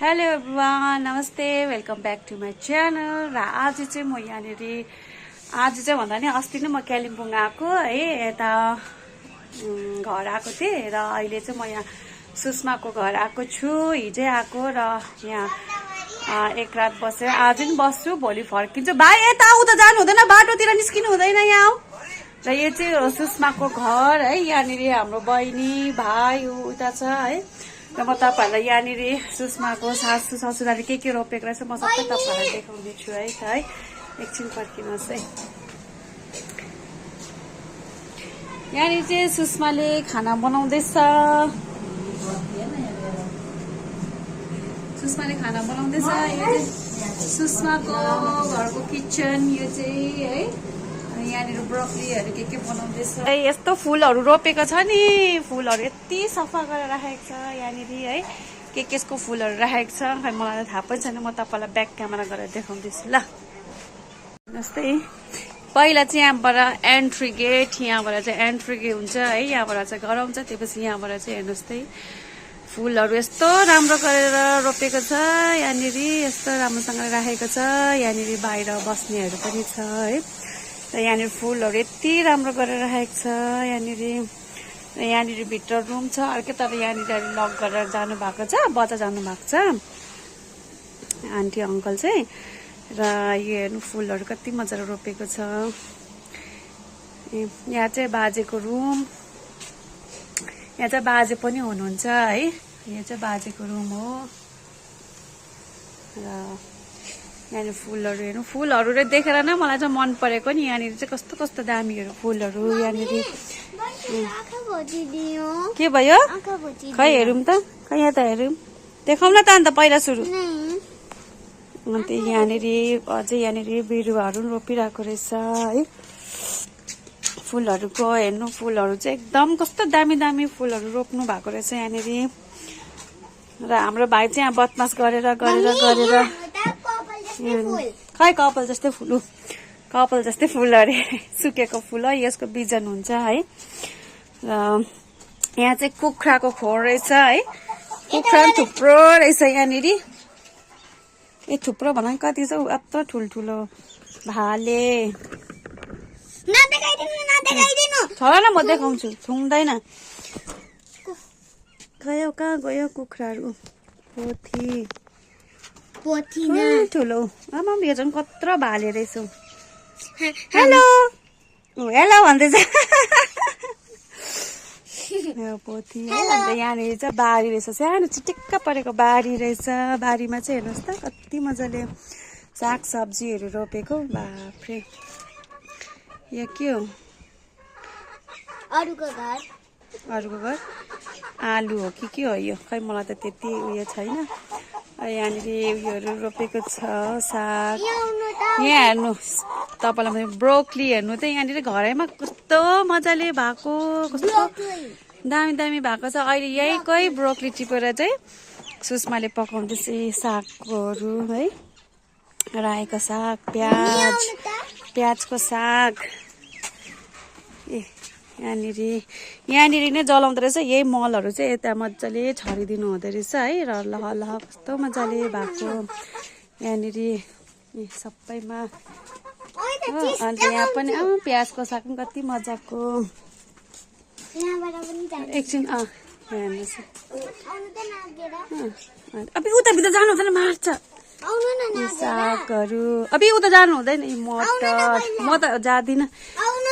Hello everyone, नमस्ते, welcome back to my channel. र आज चाहिँ म यहाँनिर आज चाहिँ भन्दा नि अस्ति नै म कालिम्पोङ आएको है, यता घर आएको थिएँ र अहिले चाहिँ म यहाँ सुषमाको घर आएको छु। हिजै आएको र यहाँ एक रात बसेर आज नि बस्छु, भोलि फर्किन्छु। भाइ यता आऊ त, जानु हुँदैन, बाटोतिर निस्किनु हुँदैन, यहाँ आऊ। र यो चाहिँ सुषमाको घर है, यहाँनिर हाम्रो बहिनी भाइ उता छ है। र म तपाईँहरूलाई यहाँनिर सुषमाको सासू ससुराले के रोपेको रहेछ म सबै तपाईँहरूलाई देखाउने छु है। एकछिन पर्खिनुहोस् है। यहाँनिर चाहिँ सुषमाले खाना बनाउँदैछ। सुषमाले खाना बनाउँदैछ। यो चाहिँ सुषमाको घरको किचन यो चाहिँ है। यहाँनिर ब्रोकलीहरू के बनाउँदैछ। यस्तो फुलहरू रोपेको छ नि, फुलहरू यति सफा गरेर राखेको छ यहाँनिर है। केसको फुलहरू राखेको छ, खै मलाई थाहा पनि छैन। म तपाईँलाई ब्याक क्यामेरा गरेर देखाउँदैछु ल। जस्तै पहिला चाहिँ यहाँबाट एन्ट्री गेट, यहाँबाट चाहिँ एन्ट्री गेट हुन्छ है, यहाँबाट चाहिँ घर आउँछ। त्यसपछि यहाँबाट चाहिँ हेर्नुहोस् त फुलहरू यस्तो राम्रो गरेर रोपेको छ यहाँनिर, यस्तो राम्रोसँगले राखेको छ। यहाँनिर बाहिर बस्नेहरू पनि छ है। र यहाँनिर फुलहरू यति राम्रो गरेर राखेको छ यहाँनिर। र यहाँनिर भित्र रुम छ अर्कै, तर यहाँनिर लक गरेर जानु भएको छ, बजार जानु भएको छ आन्टी अङ्कल चाहिँ। र यो हेर्नु फुलहरू कति मजाले रोपेको छ। यहाँ चाहिँ बाजेको रुम, यहाँ चाहिँ बाजे पनि हुनुहुन्छ है। यो चाहिँ बाजेको रुम हो। र यहाँनिर फुलहरू हेर्नु, फुलहरू देखेर नै मलाई चाहिँ मन परेको नि। यहाँनिर चाहिँ कस्तो कस्तो दामीहरू फुलहरू यहाँनिर। के भयो खै हेरौँ त, खै यहाँ त हेरौँ, देखाउन त अन्त पहिला सुरु। अन्त यहाँनिर अझै यहाँनिर बिरुवाहरू रोपिरहेको रहेछ है। फुलहरूको हेर्नु, फुलहरू चाहिँ एकदम कस्तो दामी दामी फुलहरू रोप्नु भएको रहेछ यहाँनिर। र हाम्रो भाइ चाहिँ यहाँ बदमास गरेर खै कपाल जस्तै फुल, कपाल जस्तै फुल अरे, सुकेको फुल है, यसको बिजन हुन्छ है। र यहाँ चाहिँ कुखुराको खोर रहेछ है। कुखुरा थुप्रो रहेछ यहाँनिर। ए थुप्रो भन कति छ, यत्रो ठुल्ठुलो भाले छोरा न, म देखाउँछु, छुँदैन। गयो कहाँ गयो कुखुराहरू, पोथी ठुलो आमा, यो झन् कत्रो भाले रहेछ। हेलो हेलो भन्दैछ पोथी है। अन्त यहाँनिर चाहिँ बारी रहेछ, सानो चिटिक्क परेको बारी रहेछ। बारीमा चाहिँ हेर्नुहोस् त कति मजाले साग सब्जीहरू रोपेको। बाफ्रे, यो के हो, अरूको घर आलु हो कि के हो यो, खै मलाई त त्यति उयो छैन। यहाँनिर उयोहरू रोपेको छ साग। यहाँ हेर्नु तपाईँलाई ब्रोकली हेर्नु त, यहाँनिर घरैमा कस्तो मजाले भएको, कस्तो दामी दामी भएको छ। अहिले यहीकै ब्रोकली टिपेर चाहिँ सुषमाले पकाउँदैछ सागहरू है। रायोको साग, प्याजको साग। ए यहाँनिर नै जलाउँदो रहेछ। यही मलहरू चाहिँ यता मजाले छरिदिनु हुँदो रहेछ है। र लह कस्तो मजाले भएको यहाँनिर सबैमा। अन्त यहाँ पनि प्याजको साग पनि कति मजाको। एकछिन हेर्नुहोस्, अब उता भित्र जानु हुँदैन, मार्छ सागहरू। अब उता जानु हुँदैन, मटर म त जाँदिनँ।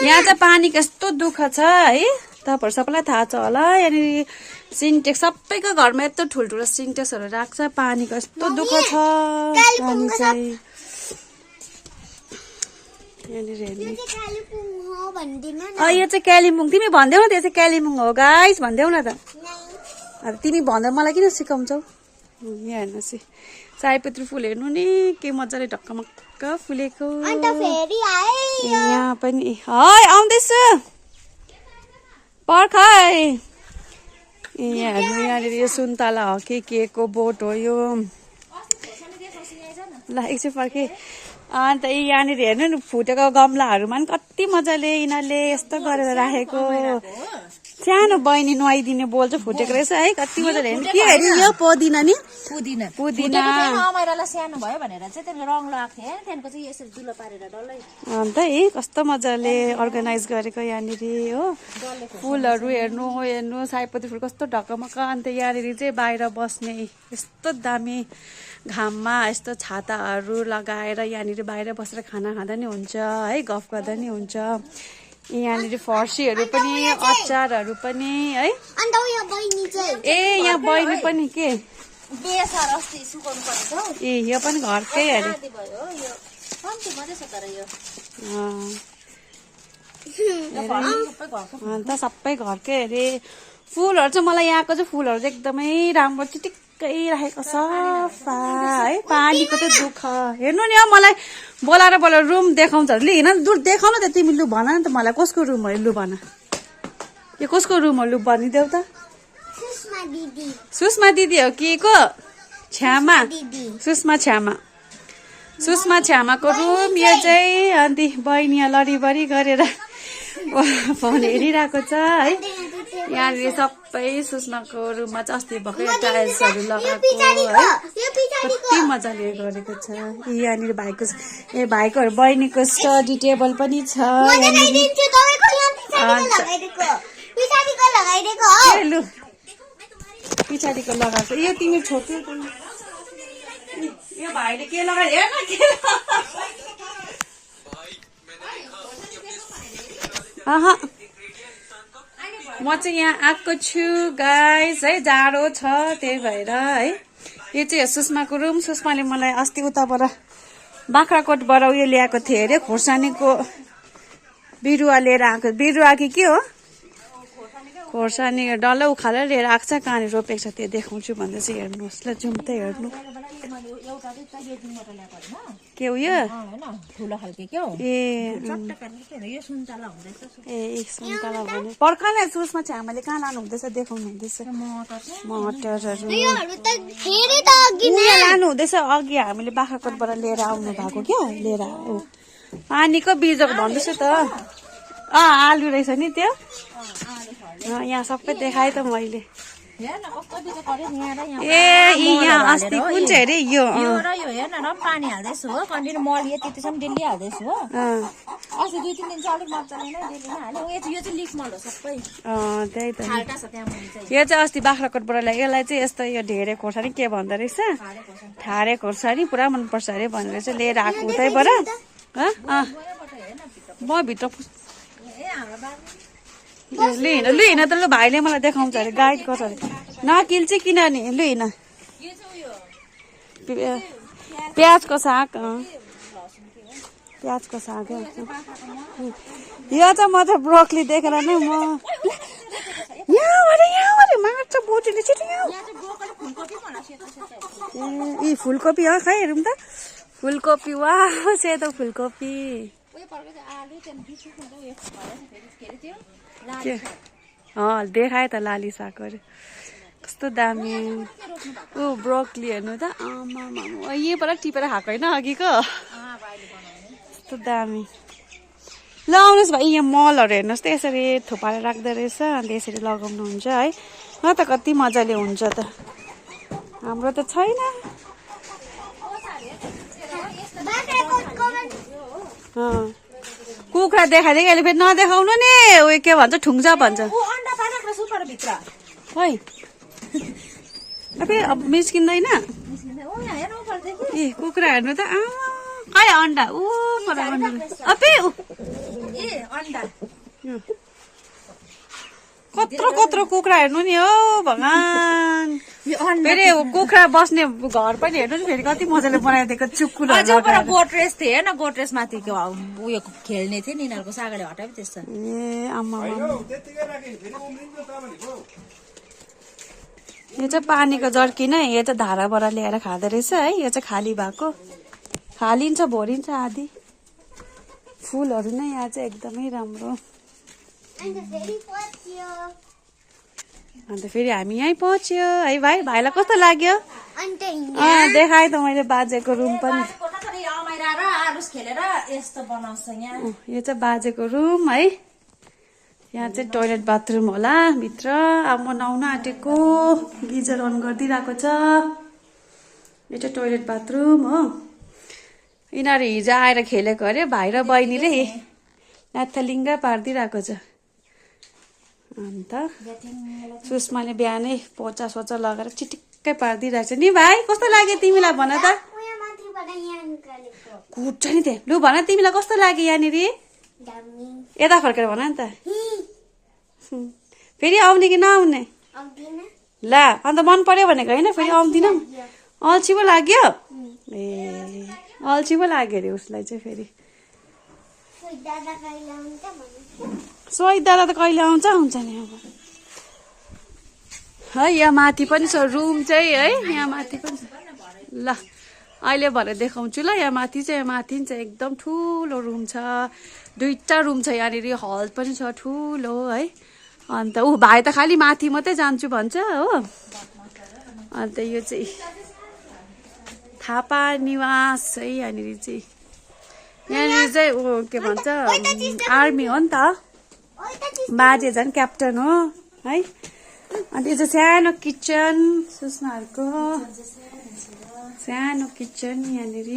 यहाँ चाहिँ पानी कस्तो दुःख छ है, तपाईँहरू सबैलाई थाहा छ होला। यहाँनिर सिन्टेक्स, सबैको घरमा यत्रो ठुल्ठुलो सिन्टेक्सहरू राख्छ, पानी कस्तो दुःख छ। पानी चाहिँ यहाँनिर हेर्नु, यो चाहिँ कालिम्पोङ, तिमी भनिदेऊ न त्यो चाहिँ कालिम्पोङ हो गाइस भनिदेऊ न त। अब तिमी भन्दा मलाई किन सिकाउँछौ। यहाँ हेर्नुहोस् सयपत्री फुल हेर्नु नि, के मजाले ढक्कमक्क फुलेको। यहाँ पनि है आउँदैछु पर्ख है। यहाँ हेर्नु, यहाँनिर यो सुन्तला हो कि के को बोट हो यो, ल एकछिन पर्खे। अन्त यहाँनिर हेर्नु नि फुटेको गमलाहरूमा पनि कति मजाले यिनीहरूले यस्तो गरेर राखेको। सानो बहिनी नुहाइदिने बोल चाहिँ फुटेको रहेछ है कति मजाले हेर्नु के हेरि यो पुदिना नि पुदिना अमाइरालाई सानो भयो भनेर चाहिँ त्यसले रङ लगाएको थिएँ त्यहाँको चाहिँ यसरी दुलो पारेर डल्लै अन्त है कस्तो मजाले अर्गनाइज गरेको यहाँनिर हो फुलहरू हेर्नु सयपत्री फुल कस्तो ढकमक अन्त यहाँनिर चाहिँ बाहिर बस्ने यस्तो दामी घाममा यस्तो छाताहरू लगाएर यहाँनिर बाहिर बसेर खाना खाँदा नि हुन्छ है गफ गर्दा नि हुन्छ यहाँनिर फर्सीहरू पनि अचारहरू पनि है ए यहाँ बहिनी पनि के ए यो पनि घरकै अरे अन्त सबै घरकै अरे फुलहरू चाहिँ मलाई यहाँको चाहिँ फुलहरू चाहिँ एकदमै राम्रो चिटिक्कै राखेको सफा है पानीको चाहिँ दुःख हेर्नु नि मलाई बोलाएर रुम देखाउँछ लु हिँड दूर देखाउन त तिमी लु भन नि त मलाई कसको रुम हो लु भन यो कसको रुम हो लु भनिदेऊ त सुषमा दिदी हो कि को छ्यामा सुषमा छ्यामाको रुम यो चाहिँ अन्त बहिनी लडीबडी गरेर फोन हेरिरहेको छ है यहाँनिर सबै सुषमाको रुममा चाहिँ अस्ति भर्खर टाइल्सहरू लगाएको है कति मजाले गरेको छ यहाँनिर भाइको ए भाइकोहरू बहिनीको स्टडी टेबल पनि छ पछाडिको लगाएको यो तिमी छोटो यो भाइले के लगायो हेर्न के म चाहिँ यहाँ आएको छु गाइस है जाडो छ त्यही भएर है यो चाहिँ सुषमाको रुम सुषमाले मलाई अस्ति उताबाट बाख्राकोटबाट उयो ल्याएको थिएँ अरे खोर्सानीको बिरुवा लिएर आएको बिरुवा कि के हो खोर्सानी डल्लै उखालेर लिएर आएको छ कहाँनिर रोपेको छ त्यो देखाउँछु भन्दै चाहिँ हेर्नुहोस् ल जुम त हेर्नु के उयो ए सुन्तला भने पर्खाल सुषमा चाहिँ हामीले कहाँ लानु हुँदैछ देखाउनु हुँदैछ मटरहरू लानु हुँदैछ अघि हामीले बाख्राकोटबाट लिएर आउनु भएको क्या लिएर पानीको बिजोक भन्दैछ त आलु रहेछ नि त्यो यहाँ सबै देखाएँ त मैले ए यहाँ अस्ति कुन चाहिँ अरे यो हेर्न र पानी हाल्दैछु हो कन्टिन्यू मल त्यतिसम्म डेली हाल्दैछु हो अस्ति 2-3 दिन चाहिँ अलिक मजाले नै डेली नै हाल्यो यो चाहिँ लिफ मल हो सबै त्यही त यो चाहिँ अस्ति बाख्राकोटबाट ल्यायो यसलाई चाहिँ यस्तो यो ढेरे खोर्सानी के भन्दो रहेछ ठाडे खोर्सानी पुरा मनपर्छ अरे भनेर चाहिँ लिएर आएको उतैबाट म भित्र लु हिँड त लु भाइले मलाई देखाउँछ अरे गाइड गर्छ अरे नकिल चाहिँ किन नि लु हिँड प्याजको साग प्याजको साग यो चाहिँ म चाहिँ ब्रोकली देखेर नै म यहाँ मार्छ बोटीले छिटो ए फुलकोपी हो खै हेरौँ त फुलकोपी वा सेतो फुलकोपी देखाए त लाली सागहरू कस्तो दामी ब्रोकली हेर्नु त यहीँबाट टिपेर खाएको होइन अघिको कस्तो दामी ल आउनुहोस् भाइ यहाँ मलहरू हेर्नुहोस् त यसरी थुपारेर राख्दो रहेछ अन्त यसरी लगाउनुहुन्छ है न त कति मजाले हुन्छ त हाम्रो त छैन कुखुरा देखाइदिएको अहिले फेरि नदेखाउनु नि उयो के भन्छ ठुङ्जा भन्छ खै अब मिस्किँदैन ए कुखुरा हेर्नु त खै अन्डा कत्रो कुखुरा हेर्नु नि हो भगवान फेरि कुखुरा बस्ने घर पनि हेर्नु नि फेरि कति मजाले बनाइदिएको चुक्कुलो गोट्रेस थियो होइन गोट्रेस माथिको उयो खेल्ने थियो नि यिनीहरूको सागले हटायो त्यस्तो ए आमा यो चाहिँ पानीको जर्की नै यो चाहिँ धाराबाट ल्याएर खाँदो रहेछ है यो चाहिँ खाली भएको खालिन्छ भरिन्छ आधी फुलहरू नै यहाँ चाहिँ एकदमै राम्रो अन्त फेरि हामी यहीँ पहुँच्यो है भाइलाई कस्तो लाग्यो देखाएँ त मैले बाजेको रुम पनि यो चाहिँ बाजेको रुम है यहाँ चाहिँ टोइलेट बाथरुम होला भित्र अब म नुहाउन आँटेको गिजर अन गरिदिइरहेको छ यो चाहिँ टोइलेट बाथरुम हो यिनीहरू हिजो आएर खेलेको अरे भाइ र बहिनीले नाथलिङ्गा पारिदिइरहेको छ अन्त सुषमाले बिहानै पोचा सोचा लगाएर चिटिक्कै पारिदिइरहेको छ नि भाइ कस्तो लाग्यो तिमीलाई भन त कुट्छ नि त्यहाँ लु भन तिमीलाई कस्तो लाग्यो यहाँनिर यता फर्केर भन नि त फेरि आउने कि नआउने ल अन्त मन पर्यो भनेको होइन फेरि आउँदिनँ अल्छी पो लाग्यो ए अल्छी पो लाग्यो अरे उसलाई चाहिँ फेरि सोहित दादा त कहिले आउँछ नि अब है यहाँ माथि पनि छ रुम चाहिँ है यहाँ माथि पनि छ ल अहिले भएर देखाउँछु ल यहाँ माथि चाहिँ एकदम ठुलो रुम छ 2टा रुम छ यहाँनिर हल पनि छ ठुलो है अन्त भाइ त खालि माथि मात्रै जान्छु भन्छ हो अन्त यो चाहिँ थापा निवास है यहाँनिर चाहिँ के भन्छ आर्मी हो नि त बाजे झन् क्याप्टन हो है अन्त यो चाहिँ सानो किचन सुषमाहरूको सानो किचन यहाँनिर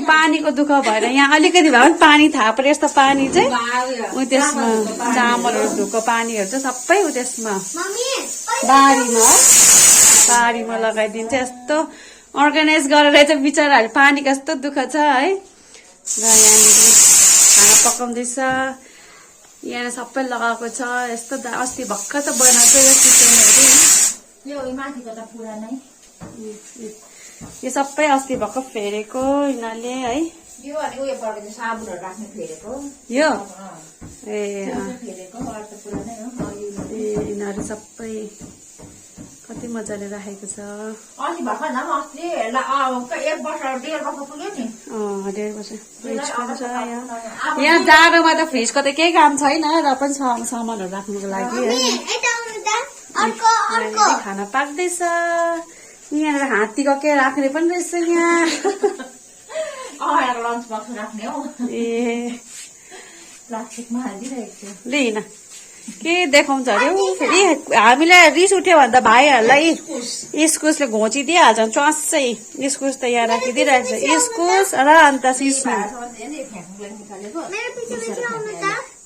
पानीको दुःख भएर यहाँ अलिकति भए पनि पानी थापेर यस्तो पानी चाहिँ उ त्यसमा चामलहरू धुएको पानीहरू चाहिँ सबै उ त्यसमा बारीमा लगाइदिन्छ यस्तो अर्गनाइज गरेर चाहिँ बिचराहरू पानीको यस्तो दुःख छ है र यहाँनिर खाना पकाउँदैछ यहाँ सबै लगाएको छ यस्तो अस्ति भर्खर त बनाएको यो किचनहरू यो सबै अस्ति भर्खर फेरेको यिनीहरूले है यो ए यिनीहरू सबै कति मजाले राखेको छ 1.5 वर्ष फ्रिज पनि छ यहाँ जाडोमा त फ्रिजको त केही काम छैन र पनि सामानहरू राख्नुको लागि खाना पाक्दैछ यहाँनिर हात्तीको के राख्ने पनि रहेछ यहाँ ए लिन के देखाउँछ अरे फेरि हामीलाई रिस उठ्यो भने त भाइहरूलाई इस्कुसले घोचिदिइहाल्छ च्वासै इस्कुस त यहाँ राखिदिइरहेको छ इस्कुस र अन्त सिस्नु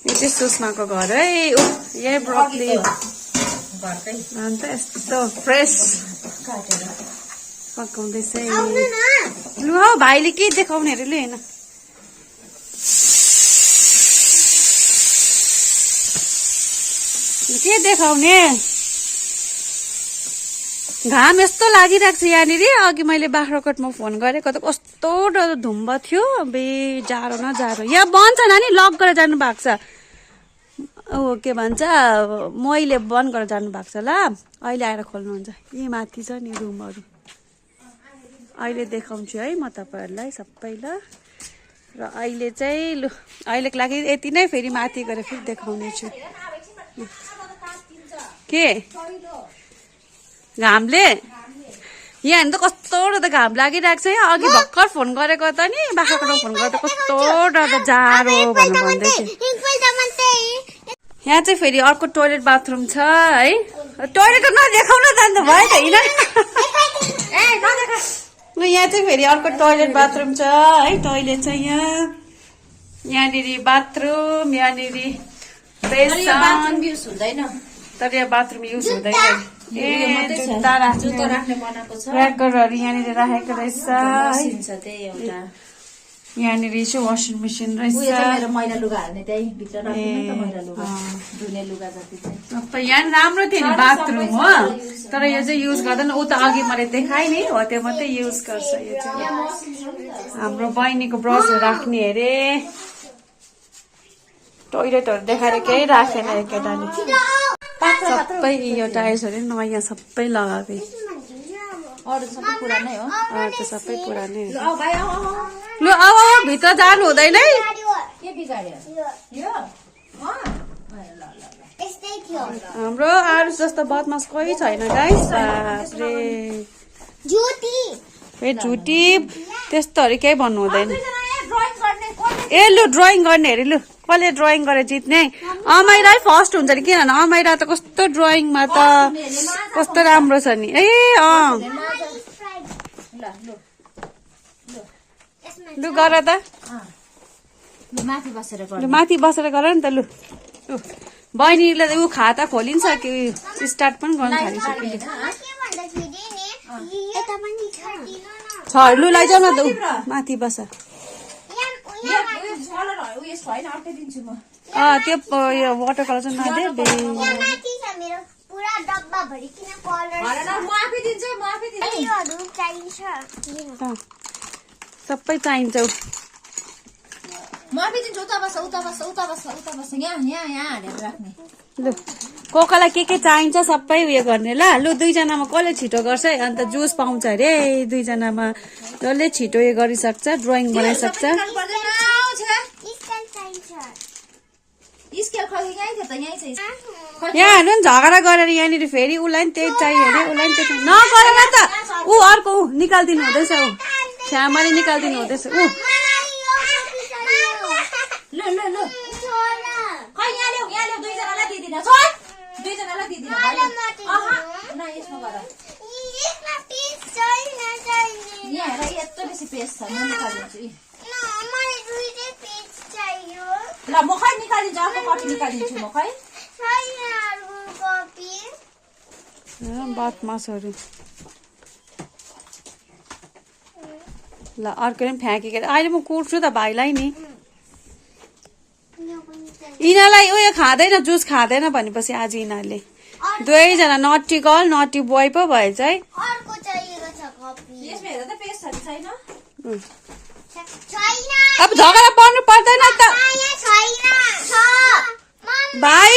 यो चाहिँ सुषमाको घर है यही ब्रोकली अन्त यस्तो फ्रेस पकाउँदैछ लु हौ भाइले के देखाउने अरे लु होइन के देखाउने घाम यस्तो लागिरहेको छ यहाँनिर अघि मैले बाख्राकोटमा फोन गरेको त कस्तो डर धुम्ब थियो बे जाडो न जाडो यहाँ बन्द छ नानी लक गरेर जानु भएको छ ओ के भन्छ मैले बन्द गरेर जानु भएको छ ल अहिले आएर खोल्नुहुन्छ यी माथि छ नि रुमहरू अहिले देखाउँछु है म तपाईँहरूलाई सबै ल र अहिले चाहिँ लु अहिलेको लागि यति नै फेरि माथि गएर फेरि देखाउने छु के घामले यहाँ त कस्तो डर घाम लागिरहेको छ यहाँ अघि भर्खर फोन गरेको त नि बाख्राकोटमा फोन गर्दा कस्तो डर जाडो भनेर भन्दै थियो यहाँ चाहिँ फेरि अर्को टोइलेट बाथरुम छ है टोइलेट नदेखाउन जान्छ भयो त होइन यहाँ चाहिँ फेरि अर्को टोइलेट बाथरुम छ है टोइलेट छ यहाँनिर बाथरुम यहाँनिर तर यहाँ बाथरुम युज हुँदैन ऱ्याकरहरू यहाँनिर राखेको रहेछ यहाँनिर चाहिँ वासिङ मेसिन रहेछ यहाँ राम्रो थियो नि बाथरुम हो तर यो चाहिँ युज गर्दैन ऊ त अघि मैले देखाएँ नि हो त्यो मात्रै युज गर्छ यो चाहिँ हाम्रो बहिनीको ब्रसहरू राख्ने अरे टोइलेटहरू देखाएर केही राखेन यो केटाले सबै यो टाइल्सहरू नयाँ सबै लगाएकै अरू त सबै पुरानै लु अब भित्र जानु हुँदैन है हाम्रो अरू जस्तो बदमास कोही छैन गाइस बाफ्रे झुटी त्यस्तोहरू केही भन्नु हुँदैन ए लु ड्रइङ गर्ने अरे लु कसले ड्रइङ गरेर जित्ने अमाइरा फर्स्ट हुन्छ नि किनभने अमाइरा त कस्तो ड्रइङमा त कस्तो राम्रो छ नि ए लु गर त माथि बसेर लु माथि बसेर गर नि त लु बहिनीले ऊ खाता खोलिसक्यो स्टार्ट पनि गर्न थालिसक्यो छ लु लैजाऊ न त ऊ माथि बस त्यो वाटर कलर चाहिँ नदे सबै चाहिन्छ लु कोकालाई के चाहिन्छ सबै उयो गर्ने ल लु दुईजनामा कसले छिटो गर्छ है अन्त जुस पाउँछ अरे दुईजनामा जसले छिटो उयो गरिसक्छ ड्रइङ बनाइसक्छ यहाँ हेर्नु नि झगडा गरेर यहाँनिर फेरि उसलाई नि त्यही चाहियो अरे उसलाई नि त्यही नगरेर त ऊ अर्को ऊ निकालिदिनु हुँदैछ ऊ छ्यामाले निकालिदिनु हुँदैछ ऊ ल म खै निकालिदिन्छु अर्को कपी निकालिदिन्छु म खै बदमासहरू ल अर्को पनि फ्याँकेको अहिले म कुट्छु त भाइलाई नि यिनीहरूलाई उयो खाँदैन जुस खाँदैन भनेपछि आज यिनीहरूले दुवैजना नटी गर्ल नटी बोय पो भएछ है अब झगडा पर्नु पर्दैन त भाइ